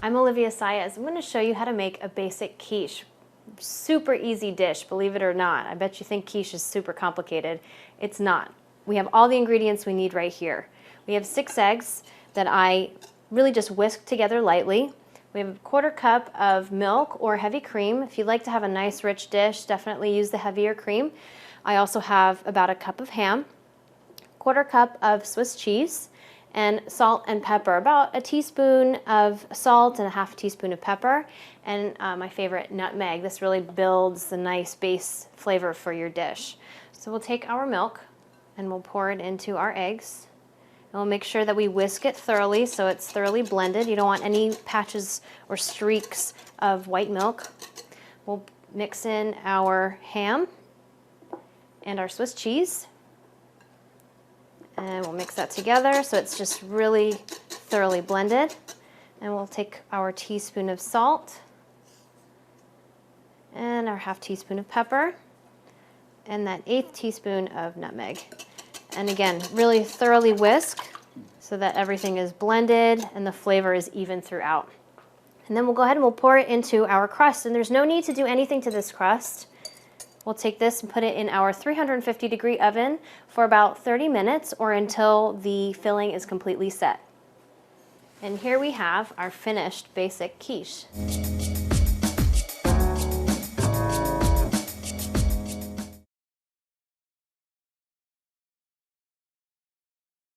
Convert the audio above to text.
I'm Olivia Saez. I'm going to show you how to make a basic quiche. Super easy dish, believe it or not. I bet you think quiche is super complicated. It's not. We have all the ingredients we need right here. We have 6 eggs that I really just whisked together lightly. We have a 1/4 cup of milk or heavy cream. If you'd like to have a nice rich dish, definitely use the heavier cream. I also have about a cup of ham, 1/4 cup of Swiss cheese, and salt and pepper, about a teaspoon of salt and a 1/2 teaspoon of pepper, and my favorite, nutmeg. This really builds the nice base flavor for your dish. So we'll take our milk and we'll pour it into our eggs. And we'll make sure that we whisk it thoroughly so it's thoroughly blended. You don't want any patches or streaks of white milk. We'll mix in our ham and our Swiss cheese. And we'll mix that together so it's just really thoroughly blended. And we'll take our teaspoon of salt and our 1/2 teaspoon of pepper and that 1/8 teaspoon of nutmeg. And again, really thoroughly whisk so that everything is blended and the flavor is even throughout. And then we'll go ahead and we'll pour it into our crust. And there's no need to do anything to this crust. We'll take this and put it in our 350-degree oven for about 30 minutes or until the filling is completely set. And here we have our finished basic quiche.